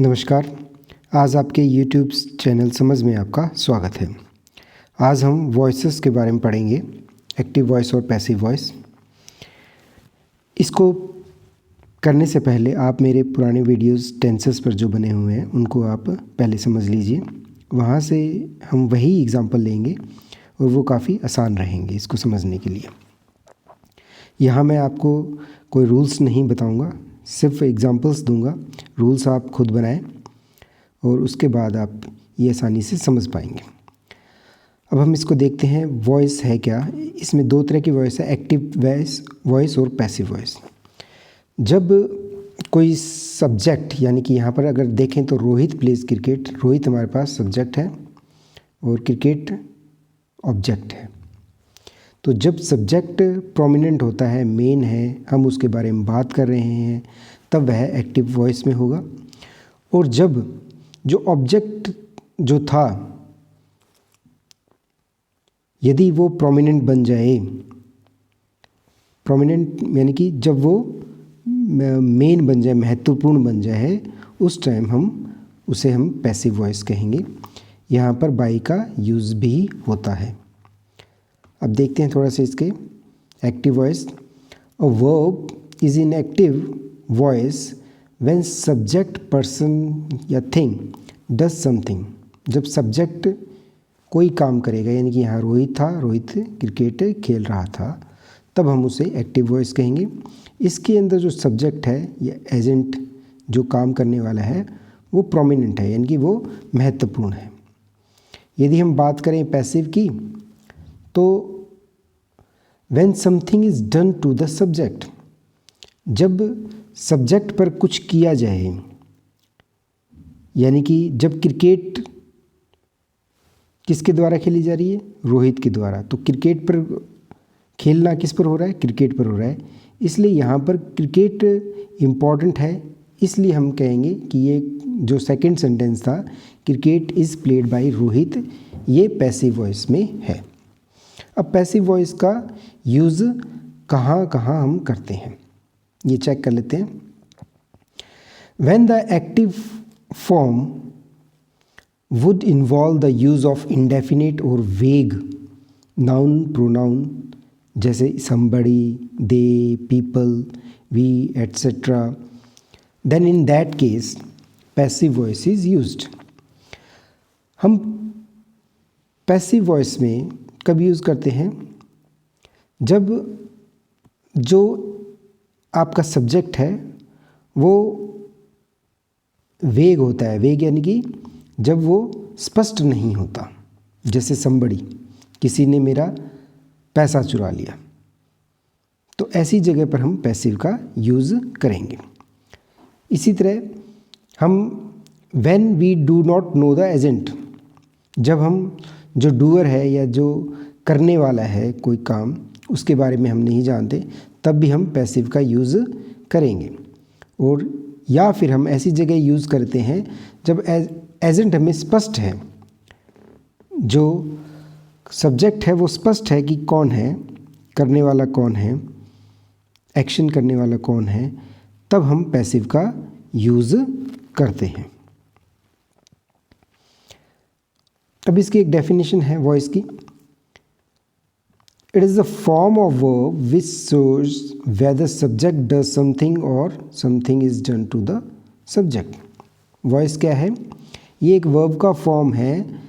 नमस्कार। आज आपके YouTube चैनल समझ में आपका स्वागत है। आज हम वॉइसेस के बारे में पढ़ेंगे, एक्टिव वॉइस और पैसिव वॉइस। इसको करने से पहले आप मेरे पुराने वीडियोस टेंसेस पर जो बने हुए हैं उनको आप पहले समझ लीजिए। वहाँ से हम वही एग्जांपल लेंगे और वो काफ़ी आसान रहेंगे इसको समझने के लिए। यहाँ मैं आपको कोई रूल्स नहीं बताऊँगा, सिर्फ एग्जांपल्स दूंगा। रूल्स आप खुद बनाएं और उसके बाद आप ये आसानी से समझ पाएंगे। अब हम इसको देखते हैं, वॉइस है क्या। इसमें दो तरह की वॉइस है, एक्टिव वॉइस और पैसिव वॉइस। जब कोई सब्जेक्ट, यानी कि यहाँ पर अगर देखें तो रोहित प्लेज क्रिकेट, रोहित हमारे पास सब्जेक्ट है और क्रिकेट ऑब्जेक्ट है। तो जब सब्जेक्ट प्रोमिनेंट होता है, मेन है, हम उसके बारे में बात कर रहे हैं, तब वह एक्टिव वॉइस में होगा। और जब जो ऑब्जेक्ट जो था, यदि वो प्रोमिनेंट बन जाए, प्रोमिनेंट यानी कि जब वो मेन बन जाए, महत्वपूर्ण बन जाए, उस टाइम उसे हम पैसिव वॉइस कहेंगे। यहाँ पर बाई का यूज़ भी होता है। अब देखते हैं थोड़ा सा इसके active voice. A verb is in active voice when subject person या थिंग डज समथिंग। जब सब्जेक्ट कोई काम करेगा, यानी कि यहाँ रोहित था, रोहित क्रिकेट खेल रहा था, तब हम उसे एक्टिव वॉइस कहेंगे। इसके अंदर जो सब्जेक्ट है या एजेंट जो काम करने वाला है वो प्रोमिनेंट है, यानी कि वो महत्वपूर्ण है। यदि हम बात करें पैसिव की, तो when something is done to the subject, जब सब्जेक्ट पर कुछ किया जाए, यानी कि जब क्रिकेट किसके द्वारा खेली जा रही है, रोहित के द्वारा, तो क्रिकेट पर खेलना किस पर हो रहा है, क्रिकेट पर हो रहा है। इसलिए यहाँ पर क्रिकेट इम्पॉर्टेंट है, इसलिए हम कहेंगे कि ये जो सेकंड सेंटेंस था, cricket is played by Rohit, ये पैसिव वॉइस में है। अब पैसिव वॉइस का यूज़ कहाँ कहाँ हम करते हैं ये चेक कर लेते हैं। When the active form would involve the use of indefinite और वेग नाउन प्रोनाउन, जैसे somebody, they, people, we etcetera, then in that case passive voice is used. हम पैसिव वॉइस में कब यूज़ करते हैं, जब जो आपका सब्जेक्ट है वो वेग होता है। वेग यानी कि जब वो स्पष्ट नहीं होता, जैसे समबड़ी, किसी ने मेरा पैसा चुरा लिया, तो ऐसी जगह पर हम पैसिव का यूज़ करेंगे। इसी तरह हम when we do not know the agent, जब हम जो डूअर है या जो करने वाला है कोई काम, उसके बारे में हम नहीं जानते, तब भी हम पैसिव का यूज़ करेंगे। और या फिर हम ऐसी जगह यूज़ करते हैं जब एजेंट हमें स्पष्ट है, जो सब्जेक्ट है वो स्पष्ट है कि कौन है, करने वाला कौन है, एक्शन करने वाला कौन है, तब हम पैसिव का यूज़ करते हैं। अब इसकी एक डेफिनेशन है वॉइस की। It is the form of verb which shows whether subject does something और something is done to the subject. Voice क्या है, ये एक वर्ब का फॉर्म है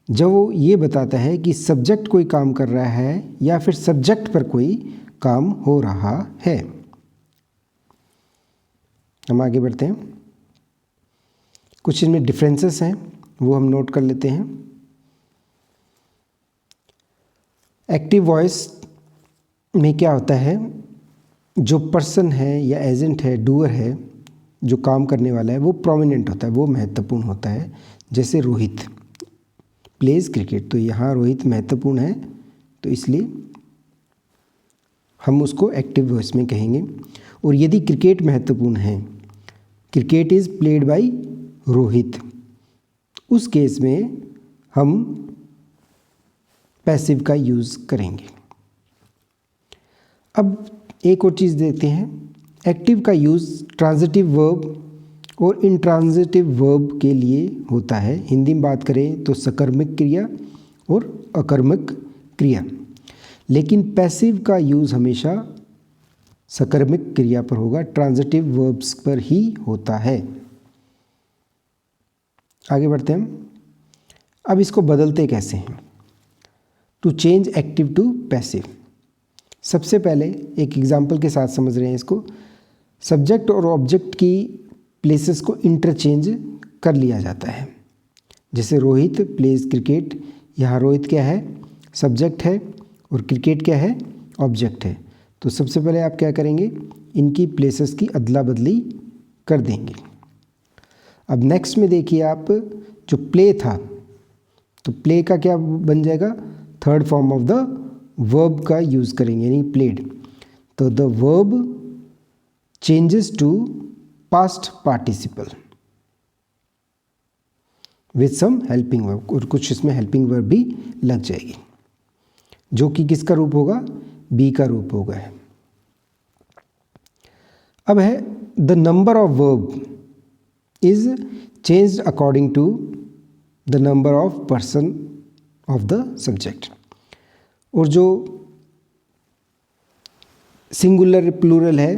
जो वो ये बताता है कि सब्जेक्ट कोई काम कर रहा है या फिर सब्जेक्ट पर कोई काम हो रहा है। हम आगे बढ़ते हैं, कुछ इनमें डिफरेंसेस हैं वो हम नोट कर लेते हैं। एक्टिव वॉइस में क्या होता है, जो पर्सन है या एजेंट है, डूअर है, जो काम करने वाला है, वो प्रोमिनेंट होता है, वो महत्वपूर्ण होता है। जैसे रोहित प्लेज क्रिकेट, तो यहाँ रोहित महत्वपूर्ण है, तो इसलिए हम उसको एक्टिव वॉइस में कहेंगे। और यदि क्रिकेट महत्वपूर्ण है, cricket is played by Rohit, उस केस में हम पैसिव का यूज़ करेंगे। अब एक और चीज़ देखते हैं, एक्टिव का यूज़ ट्रांजिटिव वर्ब और इंट्रांजिटिव वर्ब के लिए होता है। हिंदी में बात करें तो सकर्मक क्रिया और अकर्मक क्रिया, लेकिन पैसिव का यूज़ हमेशा सकर्मक क्रिया पर होगा, ट्रांजिटिव वर्ब्स पर ही होता है। आगे बढ़ते हैं हम। अब इसको बदलते कैसे हैं? To change active to passive, सबसे पहले एक एग्जाम्पल के साथ समझ रहे हैं इसको। सब्जेक्ट और ऑब्जेक्ट की प्लेसेस को इंटरचेंज कर लिया जाता है। जैसे रोहित प्लेज क्रिकेट, यहाँ रोहित क्या है? सब्जेक्ट है और क्रिकेट क्या है? ऑब्जेक्ट है। तो सबसे पहले आप क्या करेंगे? इनकी प्लेसेस की अदला बदली कर देंगे। अब नेक्स्ट में देखिए आप, जो प्ले था तो प्ले का क्या बन जाएगा? Third form of the verb का यूज़ करेंगे, यानी प्लेड। तो the verb changes to past participle with some helping verb, और कुछ इसमें हेल्पिंग वर्ब भी लग जाएगी, जो कि किसका रूप होगा? बी का रूप होगा। अब है the number of verb is changed according to the number of person of the subject. और जो सिंगुलर प्लूरल है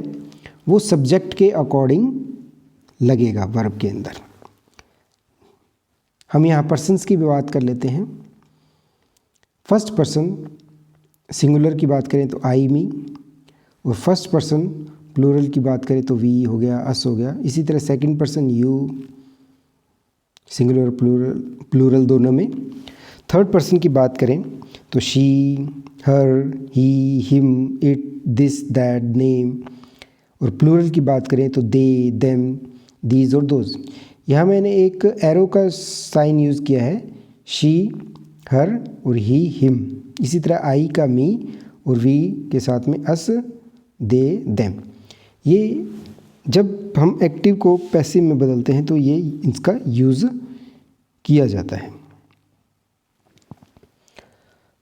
वो सब्जेक्ट के अकॉर्डिंग लगेगा वर्ब के अंदर। हम यहाँ पर्सन्स की भी बात कर लेते हैं। फर्स्ट पर्सन सिंगुलर की बात करें तो आई मी, और फर्स्ट पर्सन प्लूरल की बात करें तो वी हो गया, अस हो गया। इसी तरह second person you, singular plural दोनों में। थर्ड पर्सन की बात करें तो she, her, he, him, it, this, that, name. और प्लूरल की बात करें तो दे, देम, दीज और दोज। यहाँ मैंने एक एरो का साइन यूज़ किया है, शी, हर और ही, हिम। इसी तरह आई का मी और वी के साथ में अस, दे, देम। ये जब हम एक्टिव को पैसिव में बदलते हैं तो ये इसका यूज़ किया जाता है।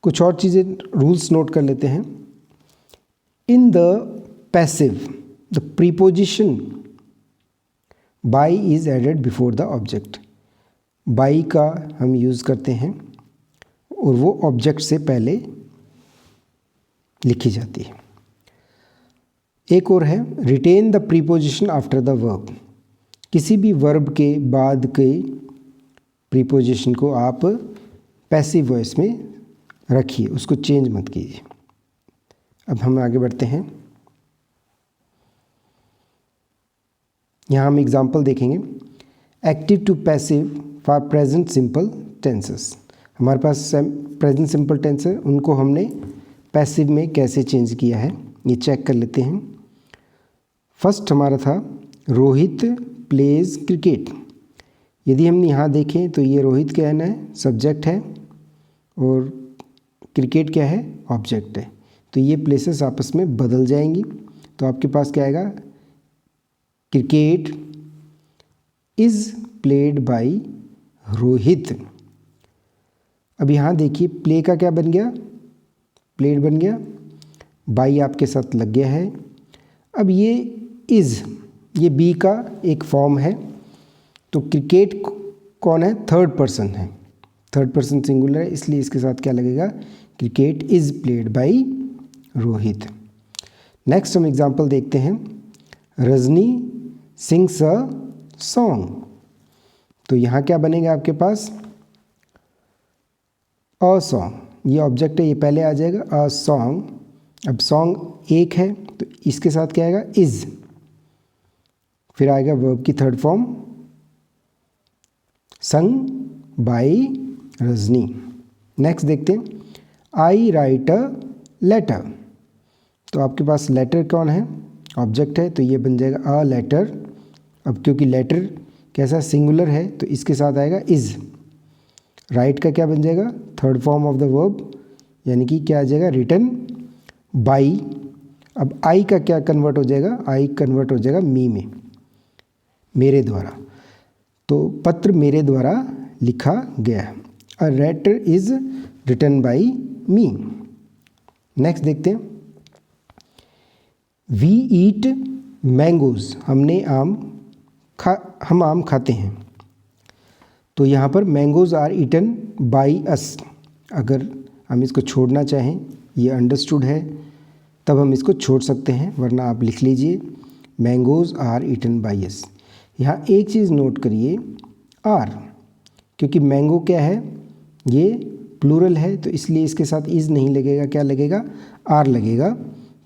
कुछ और चीज़ें, रूल्स नोट कर लेते हैं। In the passive the preposition by is added before the object. By का हम यूज़ करते हैं और वो ऑब्जेक्ट से पहले लिखी जाती है। एक और है written the preposition after the verb. किसी भी वर्ब के बाद के प्रीपोजिशन को आप पैसिव वॉइस में रखिए, उसको चेंज मत कीजिए। अब हम आगे बढ़ते हैं। यहाँ हम एग्जाम्पल देखेंगे। Active to passive for present simple tenses. हमारे पास प्रेजेंट सिंपल टेंस है, उनको हमने पैसिव में कैसे चेंज किया है ये चेक कर लेते हैं। फर्स्ट हमारा था रोहित प्लेज क्रिकेट। यदि हम यहाँ देखें तो ये रोहित क्या है? सब्जेक्ट है और क्रिकेट क्या है? ऑब्जेक्ट है। तो ये प्लेसेस आपस में बदल जाएंगी। तो आपके पास क्या आएगा? Cricket is played by Rohit. अब यहाँ देखिए प्ले का क्या बन गया? प्लेड बन गया, बाई आपके साथ लग गया है। अब ये इज़, ये बी का एक फॉर्म है। तो क्रिकेट कौन है? थर्ड पर्सन है, थर्ड पर्सन सिंगुलर है, इसलिए इसके साथ क्या लगेगा? Cricket is played by Rohit. Next हम एग्जाम्पल देखते हैं। Rajni sings a song. तो यहाँ क्या बनेगा आपके पास? अ सॉन्ग, ये ऑब्जेक्ट है, ये पहले आ जाएगा अ सॉन्ग। अब सॉन्ग एक है तो इसके साथ क्या आएगा? इज़। फिर आएगा वर्ब की थर्ड फॉर्म संग बाय रजनी। नेक्स्ट देखते हैं। आई राइट अ लेटर। तो आपके पास लेटर कौन है? ऑब्जेक्ट है, तो ये बन जाएगा अ लेटर। अब क्योंकि लेटर कैसा सिंगुलर है तो इसके साथ आएगा इज़। राइट का क्या बन जाएगा? Third form of the verb, यानी कि क्या आ जाएगा? Written by. अब आई का क्या कन्वर्ट हो जाएगा? आई कन्वर्ट हो जाएगा मी में, मेरे द्वारा। तो पत्र मेरे द्वारा लिखा गया। A letter is written by me. Next देखते हैं। We eat mangoes. हमने आम हम आम खाते हैं। तो यहाँ पर mangoes are eaten by us, अगर हम इसको छोड़ना चाहें, ये अंडरस्टूड है, तब हम इसको छोड़ सकते हैं, वरना आप लिख लीजिए mangoes are eaten by us. यहाँ एक चीज़ नोट करिए, आर, क्योंकि मैंगो क्या है, ये प्लूरल है, तो इसलिए इसके साथ इज़ नहीं लगेगा, क्या लगेगा, आर लगेगा।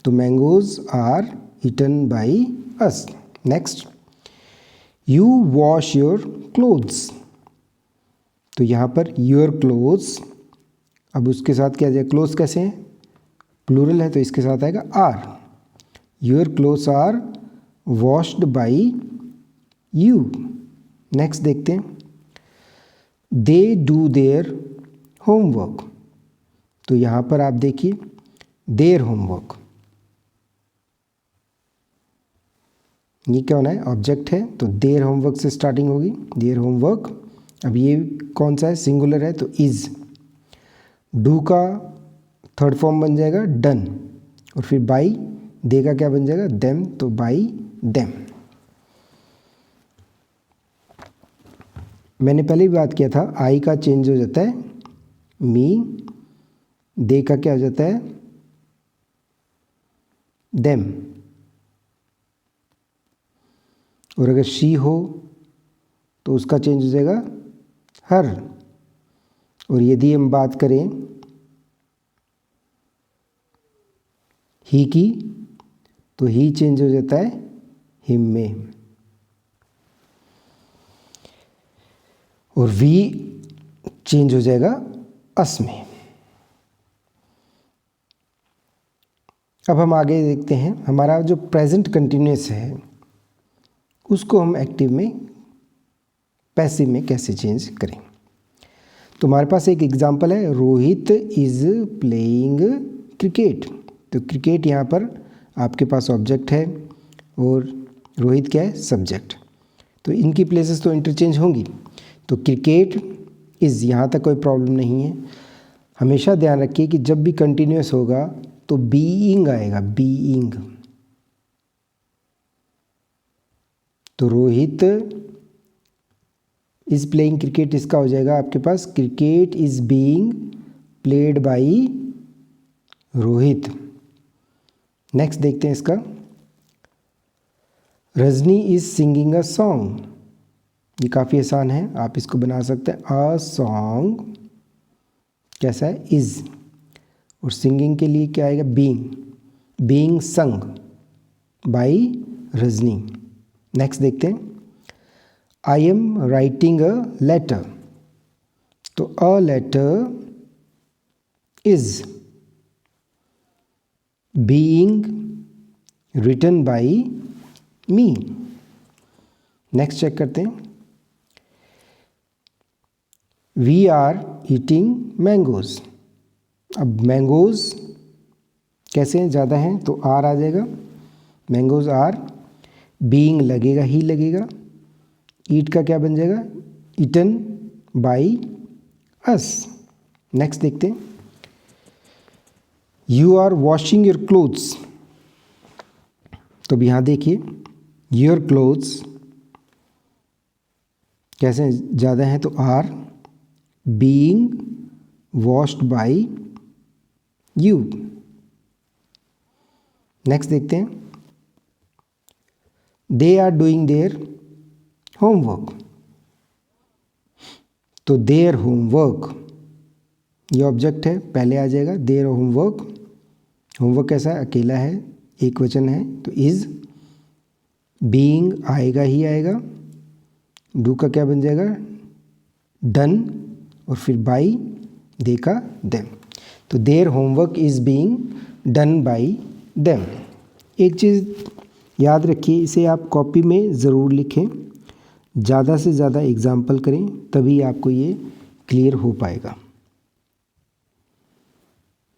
तो mangoes are eaten by us. Next, you wash your clothes. तो यहाँ पर योर क्लोथ्स, अब उसके साथ क्या जाएगा, क्लोथ्स कैसे हैं, प्लूरल है, तो इसके साथ आएगा are. Your clothes are washed by you. Next देखते हैं, दे डू देयर होमवर्क। तो यहाँ पर आप देखिए देयर होमवर्क, ये क्या होना है, ऑब्जेक्ट है, तो देयर होमवर्क से स्टार्टिंग होगी, देयर होमवर्क। अब ये कौन सा है, सिंगुलर है, तो इज़। डू का थर्ड फॉर्म बन जाएगा डन, और फिर बाई, दे का क्या बन जाएगा, देम, तो बाई देम। मैंने पहले ही बात किया था, आई का चेंज हो जाता है मी, दे का क्या हो जाता है देम, और अगर शी हो तो उसका चेंज हो जाएगा हर। और यदि हम बात करें ही की, तो ही चेंज हो जाता है हिम में, और वी चेंज हो जाएगा अस में। अब हम आगे देखते हैं, हमारा जो प्रेजेंट कंटिन्यूअस है उसको हम एक्टिव में, पैसिव में कैसे चेंज करें। तो हमारे पास एक एग्जांपल है, रोहित इज़ प्लेइंग क्रिकेट। तो क्रिकेट यहाँ पर आपके पास ऑब्जेक्ट है और रोहित क्या है, सब्जेक्ट। तो इनकी प्लेसेस तो इंटरचेंज होंगी। तो क्रिकेट इज़, यहाँ तक कोई प्रॉब्लम नहीं है। हमेशा ध्यान रखिए कि जब भी कंटिन्यूअस होगा तो बीइंग आएगा, बीइंग। तो रोहित इज़ प्लेइंग क्रिकेट, इसका हो जाएगा आपके पास cricket is being played by Rohit. Next देखते हैं इसका, Rajni is singing a song. ये काफ़ी आसान है, आप इसको बना सकते हैं, अ सॉन्ग कैसा है, इज़, और सिंगिंग के लिए क्या आएगा, being, being sung by Rajni. Next देखते हैं, I am writing a letter. तो a letter is being written by me. Next check करते हैं, वी आर ईटिंग मैंगोज। अब मैंगोज कैसे हैं, ज़्यादा हैं, तो आर आ जाएगा, मैंगोज आर, बीइंग लगेगा, ही लगेगा, ईट का क्या बन जाएगा, ईटन बाई अस। नेक्स्ट देखते हैं, you are washing your clothes. तो अब यहाँ देखिए, योर क्लोथ्स कैसे ज़्यादा हैं, तो are, being washed by you. Next देखते हैं, they are doing their homework. तो देयर होमवर्क, ये ऑब्जेक्ट है, पहले आ जाएगा देयर होमवर्क। होमवर्क कैसा है, अकेला है, एक वचन है, तो इज़, बीइंग आएगा ही आएगा, डू का क्या बन जाएगा, डन, और फिर बाई, दे का देम। तो their homework is being done by them. एक चीज़ याद रखिए, इसे आप कॉपी में ज़रूर लिखें, ज़्यादा से ज़्यादा एग्जाम्पल करें, तभी आपको ये क्लियर हो पाएगा।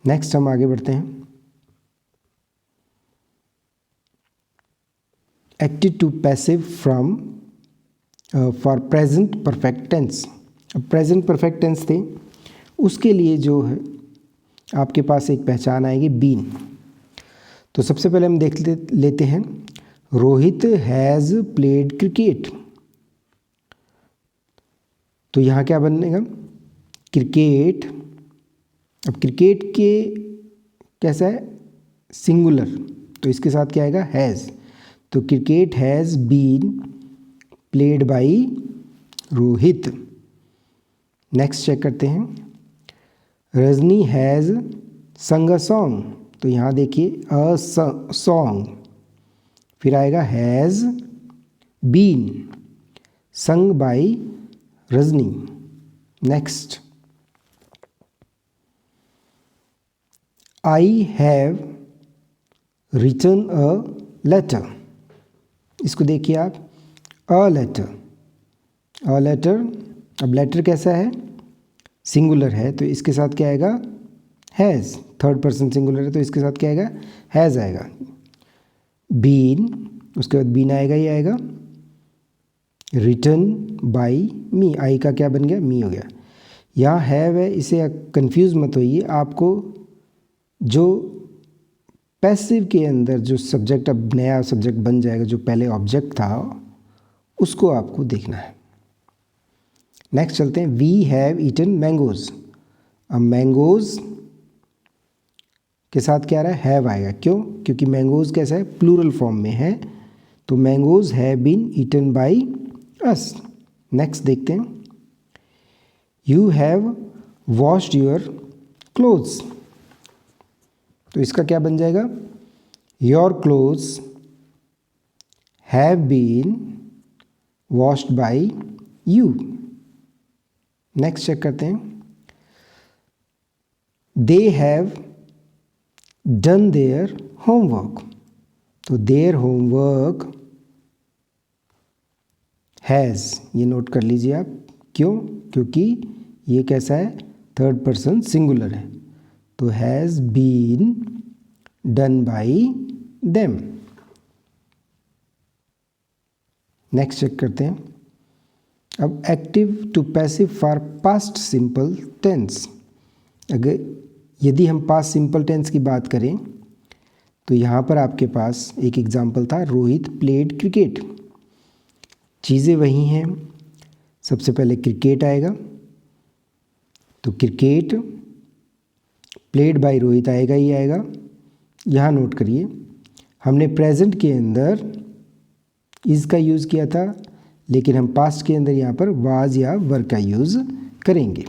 नेक्स्ट हम आगे बढ़ते हैं, active to passive from for present perfect tense. अब प्रेजेंट परफेक्ट टेंस थे, उसके लिए जो है आपके पास एक पहचान आएगी, बीन। तो सबसे पहले हम देख लेते हैं, रोहित हैज़ प्लेड क्रिकेट। तो यहाँ क्या बनेगा, क्रिकेट। अब क्रिकेट के कैसा है, सिंगुलर, तो इसके साथ क्या आएगा, हैज़। तो cricket has been played by Rohit. Next check करते हैं, रजनी हैज़ संग अ सॉन्ग। तो यहाँ देखिए अ सॉन्ग, फिर आएगा has been sung by Rajni. Next, I have written a letter. इसको देखिए आप, अ लेटर, अ लेटर। अब लेटर कैसा है, सिंगुलर है, तो इसके साथ क्या आएगा, हैज़। थर्ड पर्सन सिंगुलर है तो इसके साथ क्या आएगा, हैज़ आएगा। बीन, उसके बाद बीन आएगा, ही आएगा। रिटन बाई मी, आई का क्या बन गया, मी हो गया। यहाँ हैव है, इसे कंफ्यूज मत होइए। आपको जो पैसिव के अंदर जो सब्जेक्ट अब नया सब्जेक्ट बन जाएगा, जो पहले ऑब्जेक्ट था, उसको आपको देखना है। नेक्स्ट चलते हैं, वी हैव ईटन मैंगोज। अब मैंगोज के साथ क्या आ रहा है, हैव आएगा। क्यों, क्योंकि मैंगोज कैसा है, प्लूरल फॉर्म में है, तो mangoes have been eaten by us. Next देखते हैं, you have washed your clothes. तो इसका क्या बन जाएगा, your clothes have been washed by you. Next check करते हैं, they have done their homework. तो देयर होमवर्क हैज़, ये नोट कर लीजिए आप। क्यों, क्योंकि ये कैसा है, थर्ड पर्सन सिंगुलर है, तो has been done by them. Next check करते हैं, अब active to passive for past simple tense. अगर यदि हम पास्ट सिंपल टेंस की बात करें तो यहाँ पर आपके पास एक एग्जाम्पल था, रोहित प्लेड क्रिकेट। चीज़ें वही हैं, सबसे पहले क्रिकेट आएगा, तो क्रिकेट प्लेड बाय रोहित आएगा ही आएगा। यहाँ नोट करिए, हमने प्रेजेंट के अंदर इज़ का यूज़ किया था, लेकिन हम पास्ट के अंदर यहाँ पर वाज या वर का यूज़ करेंगे।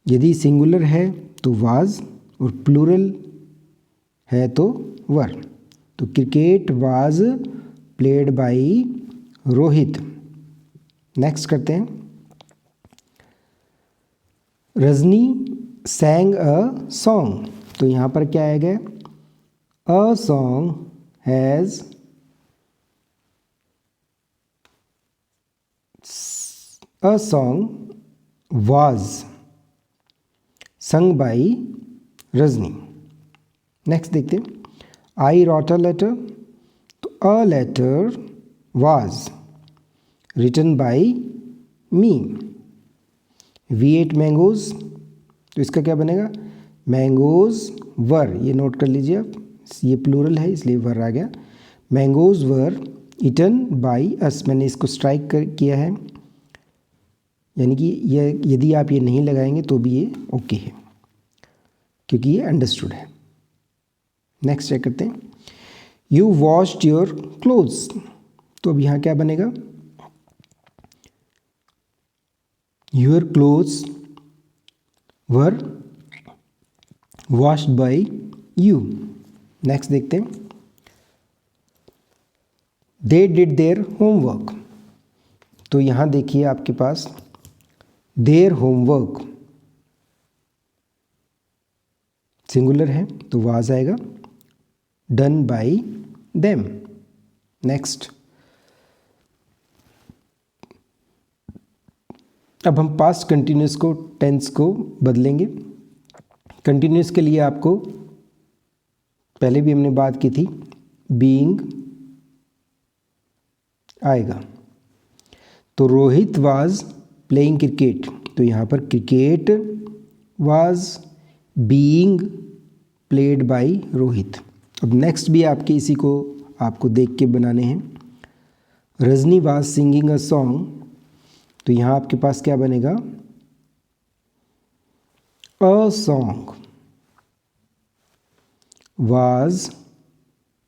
यदि सिंगुलर है तो वाज, और प्लूरल है तो वर। तो cricket was played by Rohit. Next करते हैं, रजनी सैंग अ सॉन्ग। तो यहाँ पर क्या आएगा, a song has a song was sung by Rajni. Next देखते हैं, आई रॉट अ लेटर। तो a letter was written by me. We ate mangoes, तो इसका क्या बनेगा, मैंगोज वर। ये नोट कर लीजिए आप, ये प्लूरल है इसलिए वर आ गया। Mangoes were eaten by us, मैंने इसको स्ट्राइक किया है, यानी कि ये यदि आप ये नहीं लगाएंगे तो भी ये ओके है, क्योंकि ये अंडरस्टूड है। नेक्स्ट चेक करते हैं, यू वॉश्ड योर क्लोथ्स। तो अब यहाँ क्या बनेगा, your clothes were washed by you. Next देखते हैं, दे डिड देयर होमवर्क। तो यहाँ देखिए आपके पास देयर होमवर्क सिंगुलर है तो वाज आएगा, डन बाई देम। नेक्स्ट, अब हम पास्ट कंटिन्यूस को टेंस को बदलेंगे। कंटिन्यूस के लिए आपको पहले भी हमने बात की थी, बीइंग आएगा। तो रोहित वाज प्लेइंग क्रिकेट, तो यहाँ पर cricket was being played by Rohit. अब नेक्स्ट भी आपके इसी को आपको देख के बनाने हैं। Rajni was singing a song, तो यहाँ आपके पास क्या बनेगा, a song was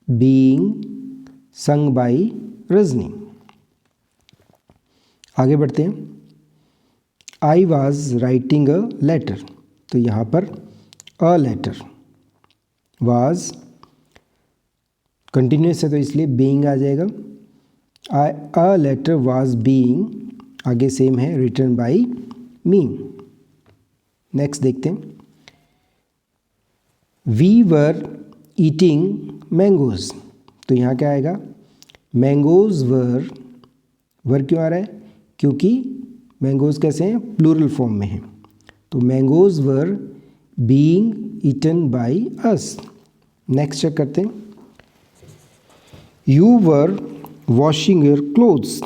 being sung by Rajni. आगे बढ़ते हैं। I was writing a letter, तो यहाँ पर अ लेटर, वाज कंटिन्यूस है तो इसलिए बीइंग आ जाएगा। अ लेटर वाज बीइंग, आगे सेम है, रिटन बाय मी। नेक्स्ट देखते हैं। वी वर ईटिंग मैंगोज, तो यहाँ क्या आएगा, मैंगोज वर क्यों आ रहा है, क्योंकि मैंगोज कैसे हैं, प्लूरल फॉर्म में हैं, तो mangoes were being eaten by us. Next check करते हैं। You were washing your clothes,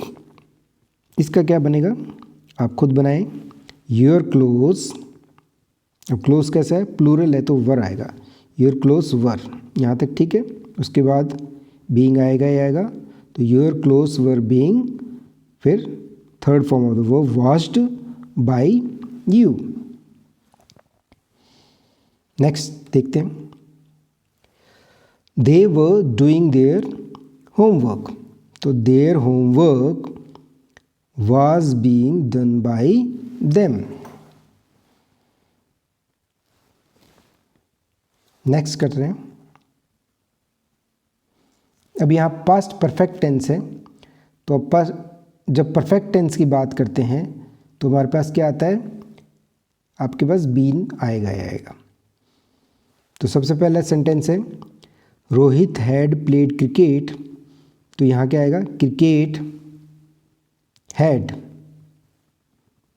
इसका क्या बनेगा, आप खुद बनाएं। योर क्लोथ्स, अब क्लोथ्स कैसा है, प्लूरल है तो वर आएगा, योर क्लोथ्स वर, यहाँ तक ठीक है। उसके बाद बीइंग आएगा ही आएगा, तो योर क्लोथ्स वर बीइंग, फिर third form of the verb washed by you. Next देखते हैं। दे वर डूइंग देयर होमवर्क, तो their homework was being done by them। Next कर रहे हैं। अब यहाँ पास्ट परफेक्ट टेंस है, तो जब परफेक्ट टेंस की बात करते हैं तो हमारे पास क्या आता है, आपके पास बीन आएगा ही आएगा। तो सबसे पहला सेंटेंस है रोहित हैड प्लेड क्रिकेट, तो यहाँ क्या आएगा, cricket had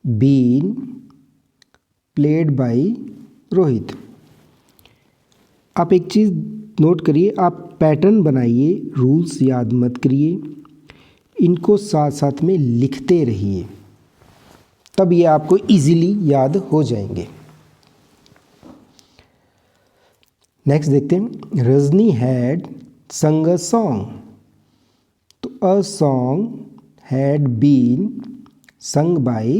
been played by Rohit. आप एक चीज़ नोट करिए, आप पैटर्न बनाइए, रूल्स याद मत करिए, इनको साथ साथ में लिखते रहिए, तब ये आपको इजीली याद हो जाएंगे। नेक्स्ट देखते हैं। रजनी हैड संग अ सॉन्ग, तो a song had been sung by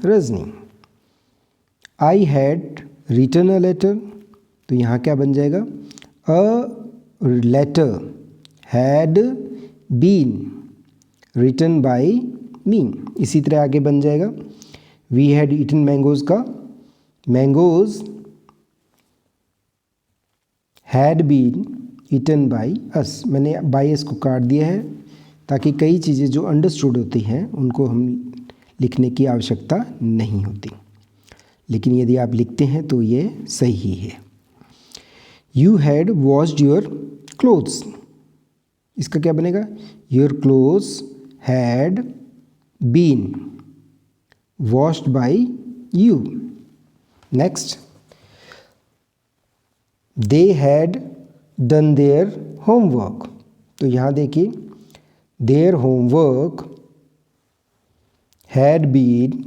Rajni. I had written a letter, तो यहाँ क्या बन जाएगा, a letter had been written by me. इसी तरह आगे बन जाएगा वी हैड ईटन मैंगोज का mangoes had been eaten by us. मैंने बाय अस को काट दिया है ताकि कई चीज़ें जो अंडरस्टूड होती हैं उनको हम लिखने की आवश्यकता नहीं होती, लेकिन यदि आप लिखते हैं तो ये सही है। You had washed your clothes, इसका क्या बनेगा, your clothes had been washed by you. Next, they had done their homework, तो यहाँ देखिए their homework had been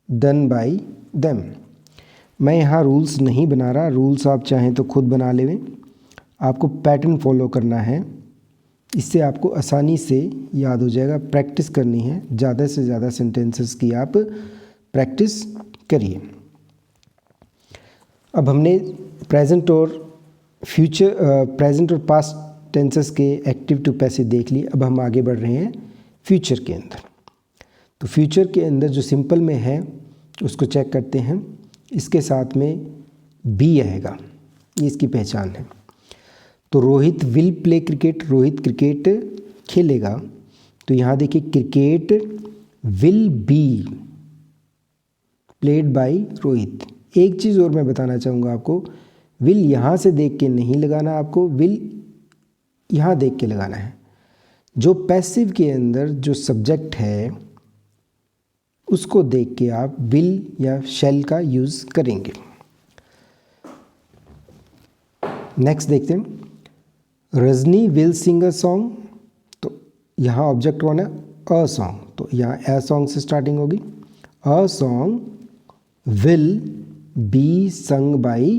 done by them. मैं यहाँ रूल्स नहीं बना रहा, रूल्स आप चाहें तो खुद बना लें, आपको पैटर्न फॉलो करना है, इससे आपको आसानी से याद हो जाएगा। प्रैक्टिस करनी है, ज़्यादा से ज़्यादा सेंटेंसेस की आप प्रैक्टिस करिए। अब हमने प्रेजेंट और फ्यूचर प्रेजेंट और पास्ट टेंसेस के एक्टिव टू पैसिव देख लिए। अब हम आगे बढ़ रहे हैं फ्यूचर के अंदर। तो फ्यूचर के अंदर जो सिंपल में है उसको चेक करते हैं। इसके साथ में बी आएगा, ये इसकी पहचान है। तो Rohit will play cricket, Rohit cricket खेलेगा, तो यहाँ देखिए cricket will be played by Rohit. एक चीज़ और मैं बताना चाहूँगा आपको, विल यहाँ से देख के नहीं लगाना, आपको विल यहाँ देख के लगाना है। जो पैसिव के अंदर जो सब्जेक्ट है उसको देख के आप विल या शैल का यूज़ करेंगे। नेक्स्ट देखते हैं। Rajni will sing a song, तो यहाँ ऑब्जेक्ट कौन है, अ सॉन्ग, तो यहाँ ए सॉन्ग से स्टार्टिंग होगी। A song will be sung by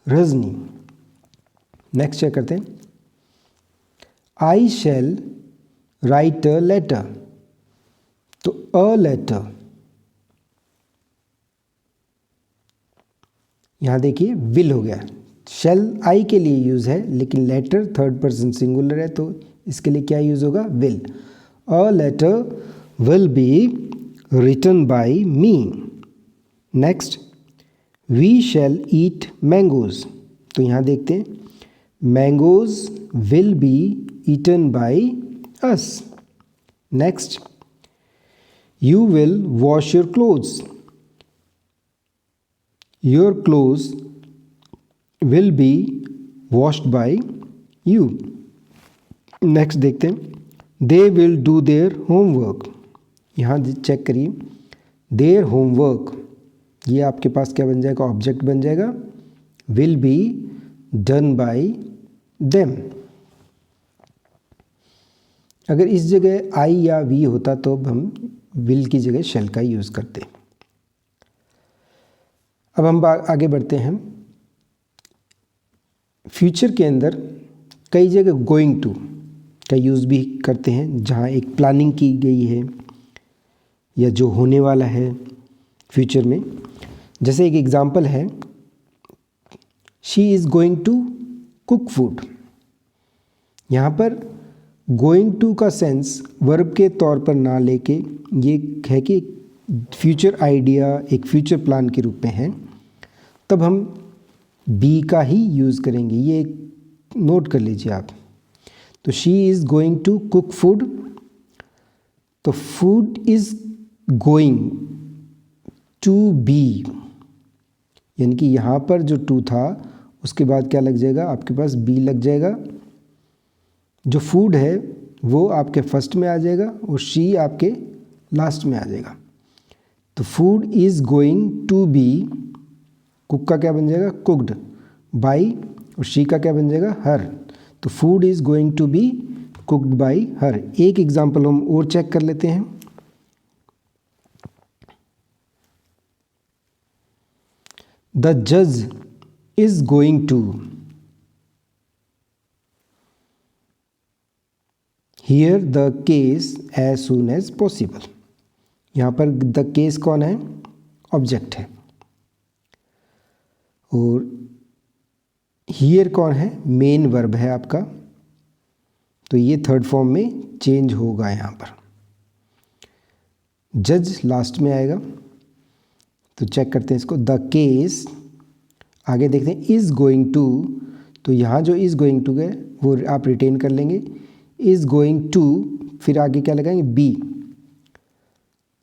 Rajni. Next check करते हैं। I shall write a letter, तो अ लेटर, यहाँ देखिए विल हो गया। शैल आई के लिए यूज़ है, लेकिन लेटर थर्ड पर्सन सिंगुलर है, तो इसके लिए क्या यूज़ होगा, will. A letter will be written by me. Next, we shall eat mangoes, तो यहाँ देखते हैं mangoes will be eaten by us. Next, you will wash your clothes, your clothes will be washed by you। Next देखते हैं they will do their homework, यहाँ check करिए their homework, ये आपके पास क्या बन जाएगा, ऑब्जेक्ट बन जाएगा, will be done by them। अगर इस जगह आई या वी होता तो हम will की जगह shall का यूज़ करते। अब हम आगे बढ़ते हैं। फ्यूचर के अंदर कई जगह गोइंग टू का यूज़ भी करते हैं, जहाँ एक प्लानिंग की गई है या जो होने वाला है फ्यूचर में। जैसे एक एग्ज़ाम्पल है, she is going to cook food. यहाँ पर गोइंग टू का सेंस वर्ब के तौर पर ना लेके ये है कि फ्यूचर आइडिया एक फ्यूचर प्लान के रूप में है, तब हम बी का ही यूज़ करेंगे, ये नोट कर लीजिए आप। तो she is going to cook food, तो food is going to be, यानी कि यहाँ पर जो टू था उसके बाद क्या लग जाएगा, आपके पास बी लग जाएगा। जो फूड है वो आपके फर्स्ट में आ जाएगा और शी आपके लास्ट में आ जाएगा। तो food is going to be, cook का क्या बन जाएगा, कुक्ड बाई, और शी का क्या बन जाएगा, हर। तो food is going to be cooked by her. एक एग्जांपल हम और चेक कर लेते हैं। द जज is going to hear the case as soon as possible. यहाँ पर द केस कौन है, ऑब्जेक्ट है, और हियर कौन है, मेन वर्ब है आपका। तो ये थर्ड फॉर्म में चेंज होगा, यहाँ पर जज लास्ट में आएगा। तो चेक करते हैं इसको, द केस, आगे देखते हैं इज़ गोइंग टू, तो यहाँ जो इज़ गोइंग टू है वो आप रिटेन कर लेंगे, इज़ गोइंग टू, फिर आगे क्या लगाएंगे, be.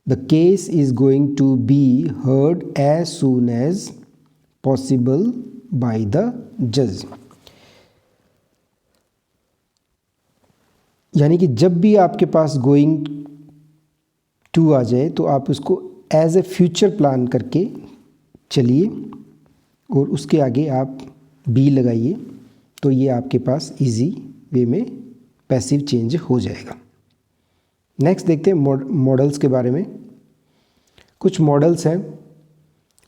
The case is going to be heard as soon as possible by the जज। यानी कि जब भी आपके पास गोइंग टू आ जाए तो आप उसको एज ए फ्यूचर प्लान करके चलिए और उसके आगे आप बी लगाइए, तो ये आपके पास इजी वे में पैसिव चेंज हो जाएगा। नेक्स्ट देखते हैं मॉडल्स के बारे में। कुछ मॉडल्स हैं,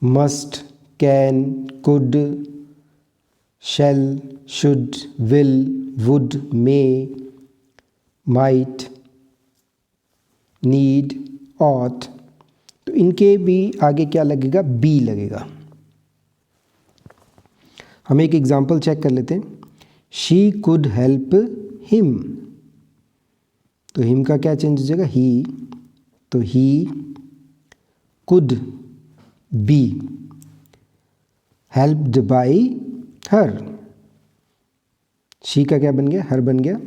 must, can, could, shall, should, will, would, may, might, need, ought. तो इनके भी आगे क्या लगेगा, बी लगेगा। हम एक एग्जांपल चेक कर लेते हैं। शी कुड हेल्प हिम, तो हिम का क्या चेंज हो जाएगा, ही। तो he could be helped bye her. She का क्या बन गया, हर बन गया।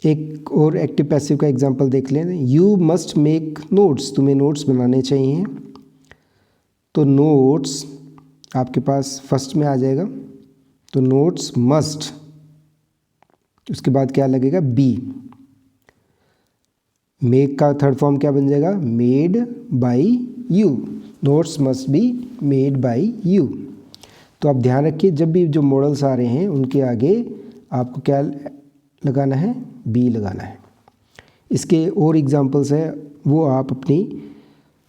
एक और एक्टिव पैसिव का एग्जांपल देख लें। यू मस्ट मेक नोट्स, तुम्हें नोट्स बनाने चाहिए। तो नोट्स आपके पास फर्स्ट में आ जाएगा, तो नोट्स मस्ट, उसके बाद क्या लगेगा, बी। मेक का थर्ड फॉर्म क्या बन जाएगा, made by you. Notes must be made by you. तो आप ध्यान रखिए, जब भी जो मॉडल्स आ रहे हैं उनके आगे आपको क्या लगाना है, बी लगाना है। इसके और एग्जांपल्स है, वो आप अपनी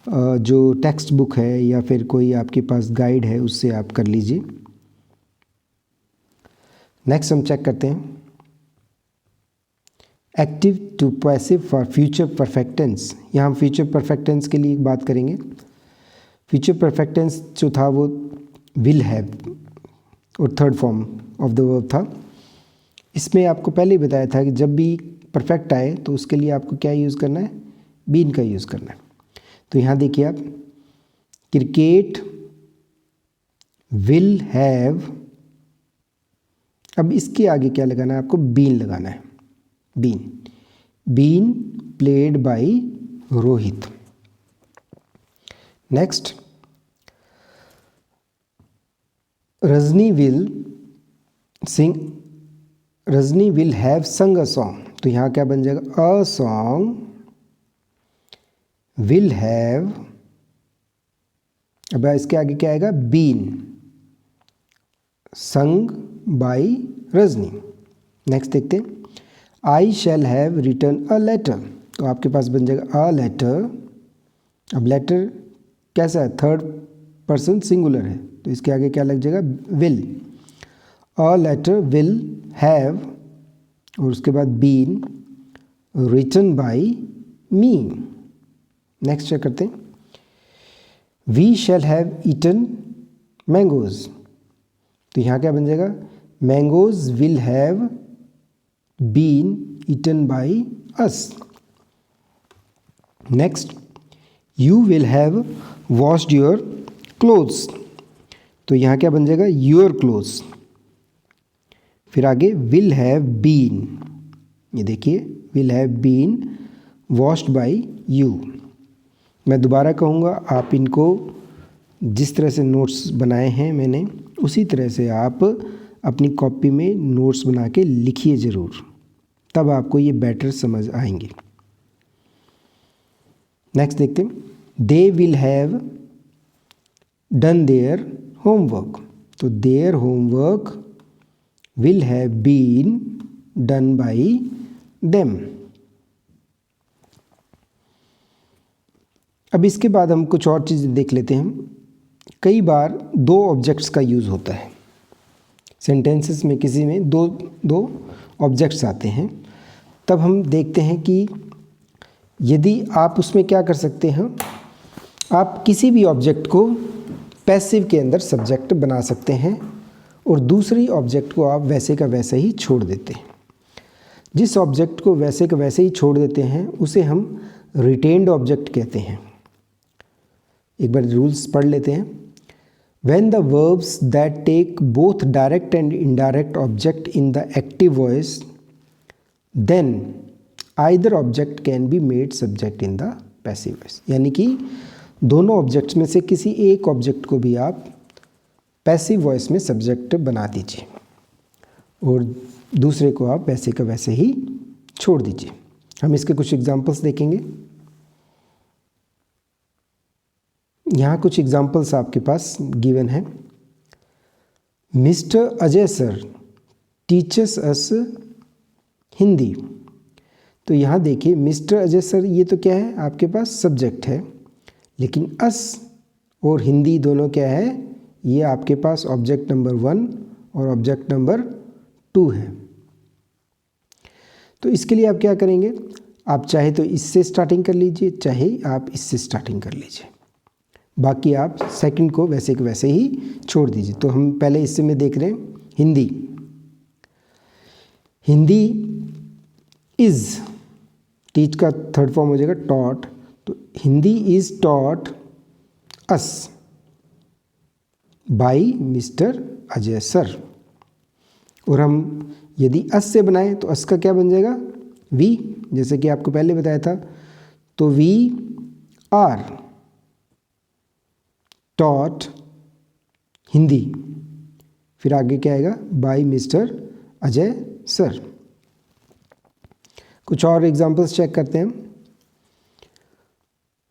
जो टेक्स्ट बुक है या फिर कोई आपके पास गाइड है उससे आप कर लीजिए। नेक्स्ट हम चेक करते हैं। Active to passive for future perfect tense. यहाँ हम फ्यूचर परफेक्ट टेंस के लिए बात करेंगे। फ्यूचर परफेक्ट टेंस जो था वो विल हैव और third form of the verb था। इसमें आपको पहले ही बताया था कि जब भी परफेक्ट आए तो उसके लिए आपको क्या यूज़ करना है, बीन का यूज़ करना है। तो यहाँ देखिए आप, क्रिकेट विल हैव, अब इसके आगे क्या लगाना है आपको, बीन लगाना है। Been played by Rohit. Next, Rajni will have sung a song. तो यहाँ क्या बन जाएगा, अ सॉन्ग विल हैव, अब इसके आगे क्या आएगा, been sung by Rajni. Next देखते हैं, I shall have written a letter. तो आपके पास बन जाएगा अ लेटर। अब लेटर कैसा है, थर्ड पर्सन सिंगुलर है, तो इसके आगे क्या लग जाएगा, will. A letter will have और उसके बाद been written by me. Next check करते हैं, we shall have eaten mangoes. तो यहाँ क्या बन जाएगा, mangoes will have been eaten by us. Next, you will have washed your clothes. तो यहाँ क्या बन जाएगा, योर क्लोथ्स। फिर आगे विल हैव बीन, ये देखिए will have been washed by you. मैं दोबारा कहूँगा, आप इनको जिस तरह से नोट्स बनाए हैं मैंने, उसी तरह से आप अपनी कॉपी में नोट्स बना के लिखिए ज़रूर, तब आपको ये बेटर समझ आएंगे। नेक्स्ट देखते हैं, they will have done their homework. तो their homework will have been done by them. अब इसके बाद हम कुछ और चीज़ें देख लेते हैं। कई बार दो ऑब्जेक्ट्स का यूज़ होता है सेंटेंसेस में, किसी में दो ऑब्जेक्ट्स आते हैं, तब हम देखते हैं कि यदि आप उसमें क्या कर सकते हैं, आप किसी भी ऑब्जेक्ट को पैसिव के अंदर सब्जेक्ट बना सकते हैं और दूसरी ऑब्जेक्ट को आप वैसे का वैसे ही छोड़ देते हैं। जिस ऑब्जेक्ट को वैसे का वैसे ही छोड़ देते हैं उसे हम रिटेन्ड ऑब्जेक्ट कहते हैं। एक बार रूल्स पढ़ लेते हैं। When the verbs that take both direct and indirect object in the active voice, then either object can be made subject in the passive voice। यानी कि दोनों ऑब्जेक्ट्स में से किसी एक ऑब्जेक्ट को भी आप पैसिव वॉइस में सब्जेक्ट बना दीजिए और दूसरे को आप वैसे का वैसे ही छोड़ दीजिए। हम इसके कुछ एग्जांपल्स देखेंगे। यहाँ कुछ एग्जांपल्स आपके पास गिवन है। मिस्टर अजय सर टीचर्स अस हिंदी। तो यहाँ देखिए मिस्टर अजय सर, ये तो क्या है, आपके पास सब्जेक्ट है, लेकिन अस और हिंदी दोनों क्या है, ये आपके पास ऑब्जेक्ट नंबर 1 और ऑब्जेक्ट नंबर 2 है। तो इसके लिए आप क्या करेंगे, आप चाहे तो इससे स्टार्टिंग कर लीजिए, चाहे आप इससे स्टार्टिंग कर लीजिए, बाकी आप सेकंड को वैसे के वैसे ही छोड़ दीजिए। तो हम पहले इससे में देख रहे हैं हिंदी। हिंदी इज़, टीच का थर्ड फॉर्म हो जाएगा टॉट। तो Hindi is taught us by mister Ajay sir. और हम यदि अस से बनाएं तो अस का क्या बन जाएगा, वी, जैसे कि आपको पहले बताया था। तो वी आर टॉट हिंदी, फिर आगे क्या आएगा, बाय मिस्टर अजय सर। कुछ और एग्जांपल्स चेक करते हैं।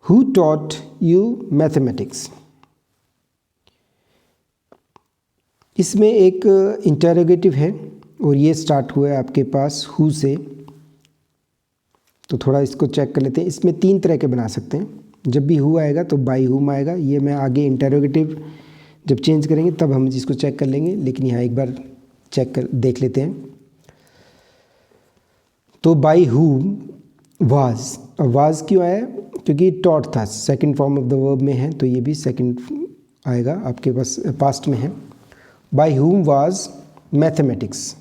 Who taught you mathematics. इसमें एक इंटरोगेटिव है और ये स्टार्ट हुआ है आपके पास हु से। तो थोड़ा इसको चेक कर लेते हैं। इसमें 3 तरह के बना सकते हैं। जब भी हु आएगा तो बाय हुम आएगा। ये मैं आगे इंटरोगेटिव जब चेंज करेंगे तब हम इसको चेक कर लेंगे, लेकिन यहाँ एक बार चेक कर देख लेते हैं। तो बाई हूम वाज, अब वाज क्यों आया, क्योंकि टॉट था, second form of the verb में है, तो ये भी सेकंड आएगा आपके पास, पास्ट में है। बाई हूम वाज मैथमेटिक्स,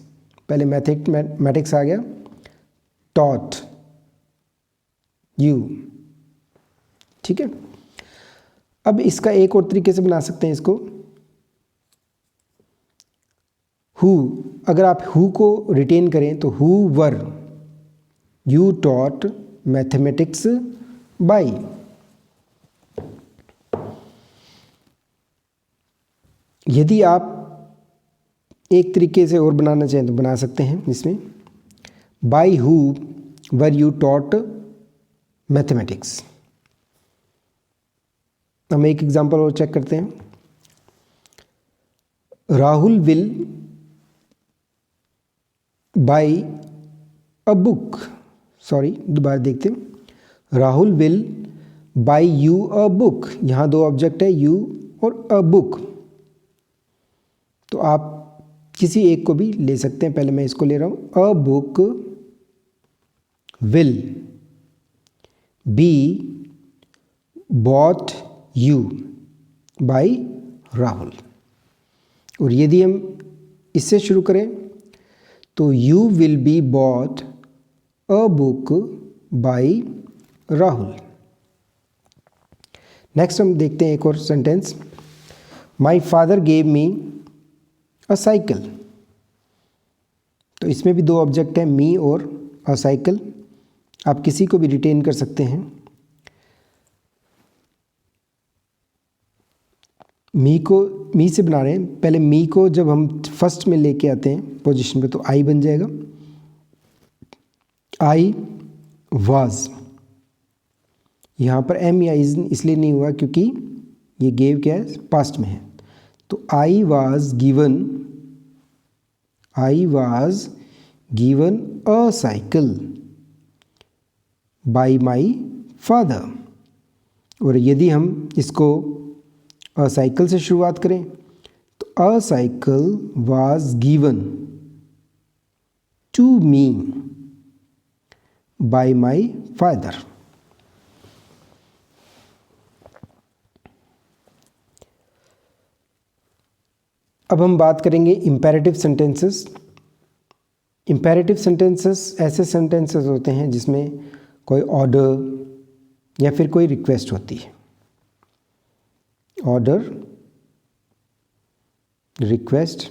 पहले मैथमेटिक्स आ गया, टॉट यू, ठीक है। अब इसका एक और तरीके से बना सकते हैं इसको, हु, अगर आप हु को रिटेन करें तो who were you taught mathematics by. यदि आप एक तरीके से और बनाना चाहें तो बना सकते हैं इसमें, by who were you taught mathematics. हम एक एग्जांपल और चेक करते हैं, Rahul will by a book, sorry दोबारा देखते हैं, Rahul will by you a book, यहाँ दो ऑब्जेक्ट है यू और अ बुक, तो आप किसी एक को भी ले सकते हैं, पहले मैं इसको ले रहा हूँ, a book will be bought you by Rahul. और यदि हम इससे शुरू करें तो you will be bought a book by Rahul. Next हम देखते हैं एक और sentence, my father gave me a cycle, तो इसमें भी दो ऑब्जेक्ट हैं, मी और अ साइकिल, आप किसी को भी रिटेन कर सकते हैं। मी से बना रहे हैं, पहले मी को जब हम फर्स्ट में लेके आते हैं पोजीशन पे तो आई बन जाएगा, आई वाज, यहाँ पर एम या इज इसलिए नहीं हुआ क्योंकि ये गेव क्या है, पास्ट में है, तो I was given a cycle by my father. और यदि हम इसको अ साइकिल से शुरुआत करें तो a cycle was given to me by my father. अब हम बात करेंगे इम्पेरेटिव सेंटेंसेस। इम्पेरेटिव सेंटेंसेस ऐसे सेंटेंसेस होते हैं जिसमें कोई ऑर्डर या फिर कोई रिक्वेस्ट होती है, ऑर्डर, रिक्वेस्ट।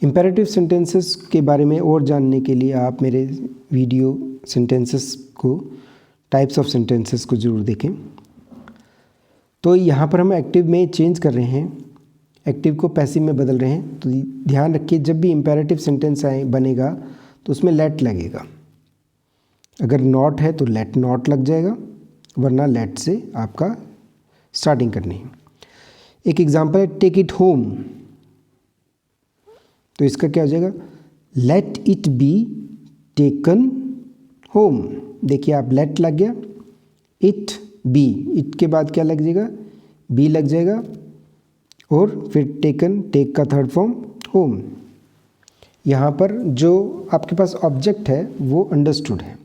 इम्पेरेटिव सेंटेंसेस के बारे में और जानने के लिए आप मेरे वीडियो सेंटेंसेस को, टाइप्स ऑफ सेंटेंसेस को ज़रूर देखें। तो यहाँ पर हम एक्टिव में चेंज कर रहे हैं, एक्टिव को पैसिव में बदल रहे हैं, तो ध्यान रखिए जब भी इम्पेरेटिव सेंटेंस बनेगा तो उसमें लेट लगेगा, अगर नॉट है तो लेट नॉट लग जाएगा, वरना लेट से आपका स्टार्टिंग करनी है। एक एग्जांपल है टेक इट होम, तो इसका क्या हो जाएगा, let it be taken home. देखिए आप लेट लग गया, इट बी, इट के बाद क्या लग जाएगा, बी लग जाएगा, और फिर टेकन, टेक का थर्ड फॉर्म होम। यहाँ पर जो आपके पास ऑब्जेक्ट है वो अंडरस्टूड है,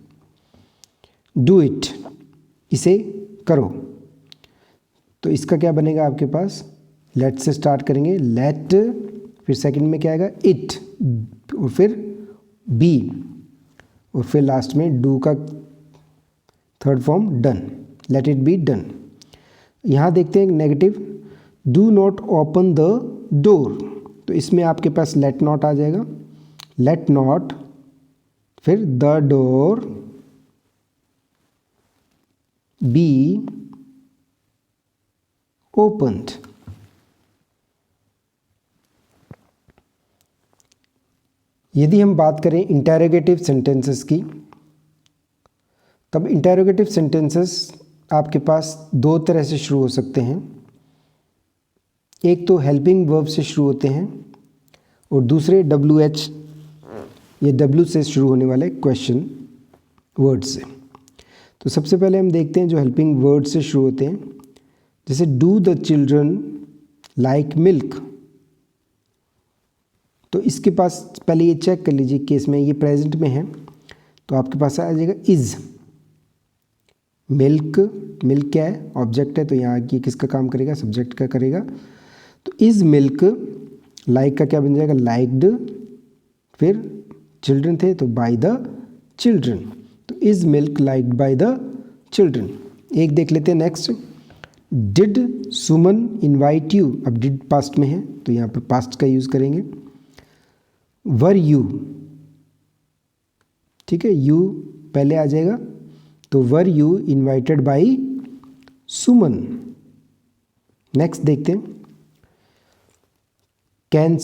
डू इट, इसे करो, तो इसका क्या बनेगा आपके पास, लेट से स्टार्ट करेंगे, लेट, फिर सेकंड में क्या आएगा इट, और फिर बी, और फिर लास्ट में डू का third form done, let it be done. यहाँ देखते हैं negative, do not open the door, तो इसमें आपके पास लेट नॉट आ जाएगा, लेट नॉट, फिर द डोर बी ओपन्ड। यदि हम बात करें इंटेरोगेटिव सेंटेंसेस की, तब इंटेरोगेटिव सेंटेंसेस आपके पास दो तरह से शुरू हो सकते हैं, एक तो हेल्पिंग वर्ब से शुरू होते हैं और दूसरे WH या W से शुरू होने वाले क्वेश्चन वर्ड से। तो सबसे पहले हम देखते हैं जो हेल्पिंग वर्ड से शुरू होते हैं, जैसे do the children like milk, तो इसके पास पहले ये चेक कर लीजिए केस में ये प्रेजेंट में है, तो आपके पास आ जाएगा इज़। मिल्क, मिल्क क्या है? ऑब्जेक्ट है, तो यहाँ ये किसका काम करेगा? सब्जेक्ट का करेगा। तो इज़ मिल्क, लाइक का क्या बन जाएगा? लाइक्ड, फिर चिल्ड्रन थे तो बाय द चिल्ड्रन, तो is milk liked by the children. एक देख लेते हैं next, did Suman invite you. अब डिड पास्ट में है तो यहाँ पर पास्ट का यूज़ करेंगे। वर यू, ठीक है, यू पहले आ जाएगा, तो were you invited bye Suman. Next देखते हैं, can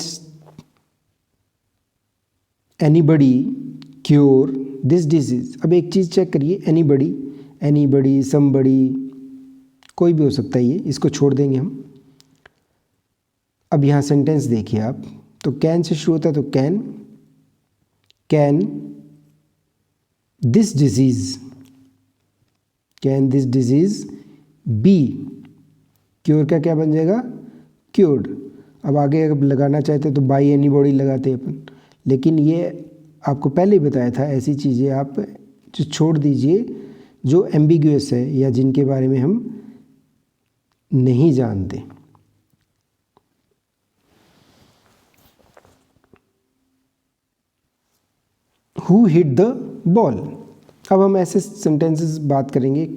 anybody cure this disease. अब एक चीज़ चेक करिए, एनीबडी, एनीबडी, समबडी, कोई भी हो सकता है, ये इसको छोड़ देंगे हम। अब यहाँ सेंटेंस देखिए आप, तो कैन से शुरू होता है, तो can, can this disease, can this disease be, cure का क्या बन जाएगा? क्योर्ड। अब आगे अगर लगाना चाहते तो बाई एनीबॉडी लगाते अपन, लेकिन ये आपको पहले ही बताया था, ऐसी चीज़ें आप जो छोड़ दीजिए जो एम्बिग्यूअस है या जिनके बारे में हम नहीं जानते। Who hit the ball. अब हम ऐसे सेंटेंसेस बात करेंगे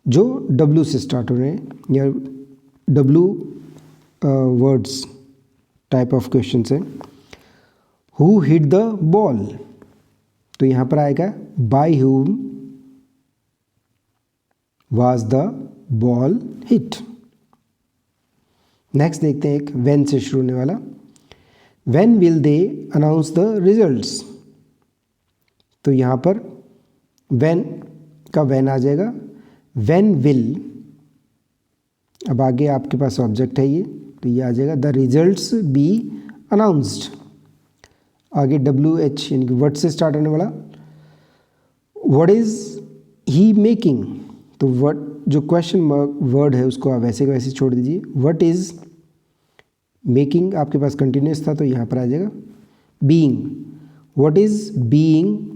जो W से स्टार्ट हो रहे हैं या W words type of question है। हु हिट द बॉल, तो यहाँ पर आएगा by whom was the ball hit. Next देखते हैं एक व्हेन से शुरू होने वाला, when will they announce the results. तो यहाँ पर व्हेन का व्हेन आ जाएगा, व्हेन विल, अब आगे आपके पास ऑब्जेक्ट है ये, तो ये आ जाएगा द रिजल्ट्स बी अनाउंस्ड। आगे WH यानी कि वर्ड से स्टार्ट होने वाला, व्हाट इज ही मेकिंग। तो वर्ड जो क्वेश्चन वर्ड है उसको आप वैसे का वैसे छोड़ दीजिए। व्हाट इज मेकिंग आपके पास कंटिन्यूस था, तो यहाँ पर आ जाएगा being, what is being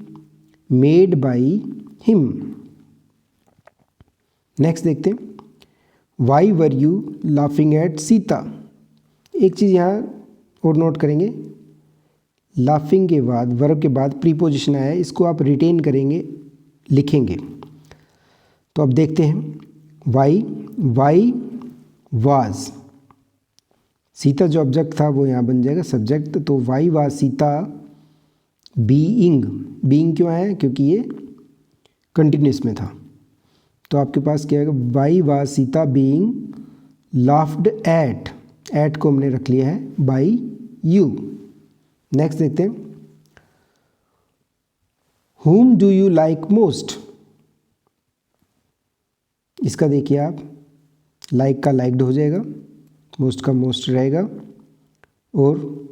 made by him. Next देखते हैं, why were you laughing at Sita. एक चीज़ यहाँ और नोट करेंगे, लाफिंग के बाद वर्ब के बाद प्रीपोजिशन आया है, इसको आप रिटेन करेंगे, लिखेंगे। तो अब देखते हैं, वाई, वाई वाज, सीता जो ऑब्जेक्ट था वो यहाँ बन जाएगा सब्जेक्ट, तो Y was Sita being. Being क्यों आया? क्योंकि ये कंटिन्यूस में था। तो आपके पास क्या आएगा? Why was Sita being laughed at, at को हमने रख लिया है बाय यू। नेक्स्ट देखते हैं, whom do you like most. इसका देखिए आप, लाइक का लाइक्ड हो जाएगा, मोस्ट का मोस्ट रहेगा, और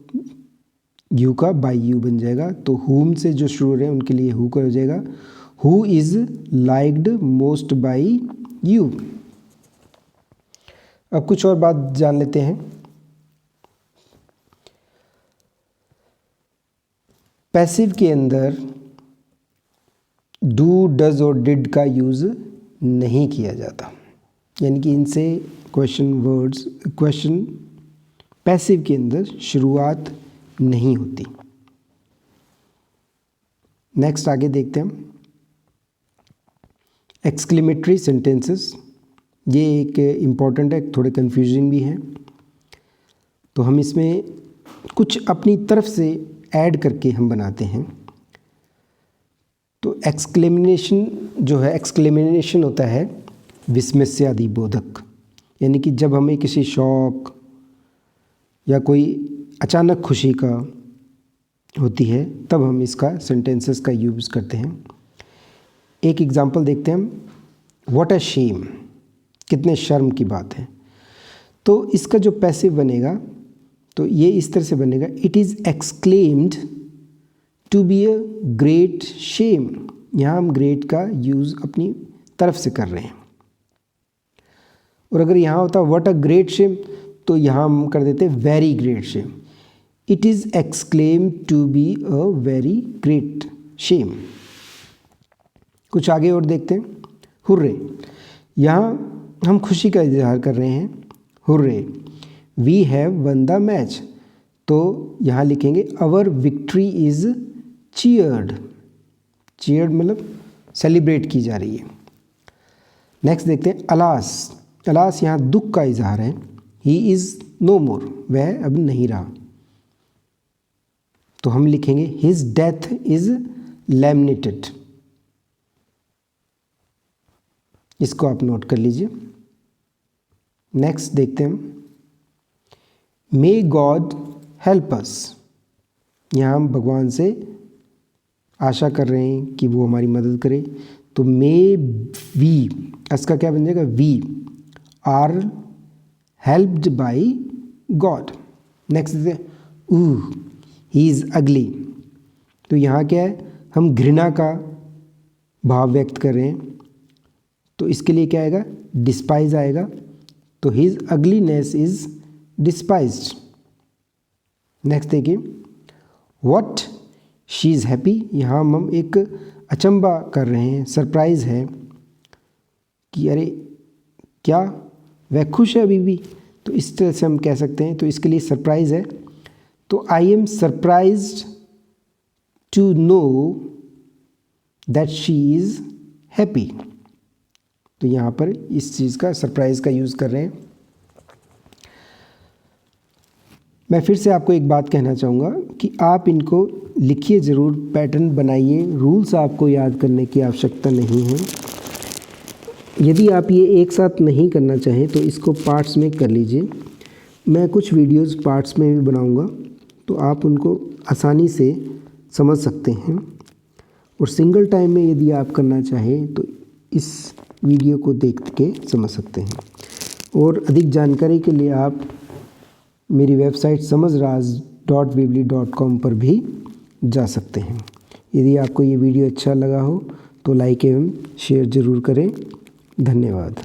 यू का बाय यू बन जाएगा। तो whom से जो शुरू हो रहे हैं उनके लिए who का हो जाएगा, who is liked most by you. अब कुछ और बात जान लेते हैं। पैसिव के अंदर डू, डज और डिड का यूज़ नहीं किया जाता, यानी कि इनसे क्वेश्चन वर्ड्स, क्वेश्चन पैसिव के अंदर शुरुआत नहीं होती। नेक्स्ट आगे देखते हैं, एक्सक्लेमेटरी सेंटेंसेस। ये एक इम्पॉर्टेंट है, थोड़े कंफ्यूजिंग भी हैं, तो हम इसमें कुछ अपनी तरफ से ऐड करके हम बनाते हैं। तो एक्सक्लेमेशन जो है, एक्सक्लेमेशन होता है विस्मयादि बोधक, यानी कि जब हमें किसी शौक या कोई अचानक खुशी का होती है तब हम इसका सेंटेंसेस का यूज़ करते हैं। एक एग्जांपल देखते हैं हम, व्हाट अ शेम, कितने शर्म की बात है। तो इसका जो पैसिव बनेगा तो ये इस तरह से बनेगा, it is exclaimed to be a great shame. यहाँ हम ग्रेट का यूज़ अपनी तरफ से कर रहे हैं। और अगर यहाँ होता व्हाट अ ग्रेट शेम, तो यहाँ हम कर देते very great shame. It is exclaim to be a very great shame. कुछ आगे और देखते हैं। हुर्रे, यहाँ हम खुशी का इजहार कर रहे हैं। Hurray, we have won the match, तो यहाँ लिखेंगे our victory is cheered. Cheered मतलब सेलिब्रेट की जा रही है। नेक्स्ट देखते हैं अलास। अलास यहाँ दुख का इजहार है। ही इज़ नो मोर, वह अब नहीं रहा, तो हम लिखेंगे हिज डेथ इज लैमिनेटेड। इसको आप नोट कर लीजिए। नेक्स्ट देखते हैं मे गॉड हेल्प अस। यहाँ हम भगवान से आशा कर रहे हैं कि वो हमारी मदद करे, तो मे वी, इसका क्या बन जाएगा, we are helped by God. Next देखते हैं ही इज़ अगली, तो यहाँ क्या है, हम घृणा का भाव व्यक्त कर रहे हैं, तो इसके लिए क्या आएगा, डिस्पाइज आएगा, तो हिज अगलीनेस इज डिस्पाइज्ड। नेक्स्ट देखिए व्हाट शी इज़ हैप्पी। यहाँ हम एक अचंबा कर रहे हैं, सरप्राइज़ है कि अरे क्या वह खुश है अभी भी, तो इस तरह से हम कह सकते हैं, तो इसके लिए सरप्राइज़ है, तो I am surprised to know that she is happy. तो यहाँ पर इस चीज़ का, सरप्राइज़ का यूज़ कर रहे हैं। मैं फिर से आपको एक बात कहना चाहूँगा कि आप इनको लिखिए ज़रूर, पैटर्न बनाइए, रूल्स आपको याद करने की आवश्यकता नहीं है। यदि आप ये एक साथ नहीं करना चाहें तो इसको पार्ट्स में कर लीजिए। मैं कुछ वीडियोस पार्ट्स में भी बनाऊंगा, तो आप उनको आसानी से समझ सकते हैं। और सिंगल टाइम में यदि आप करना चाहें तो इस वीडियो को देख के समझ सकते हैं। और अधिक जानकारी के लिए आप मेरी वेबसाइट samajraj.weebly.com पर भी जा सकते हैं। यदि आपको ये वीडियो अच्छा लगा हो तो लाइक एवं शेयर ज़रूर करें। धन्यवाद।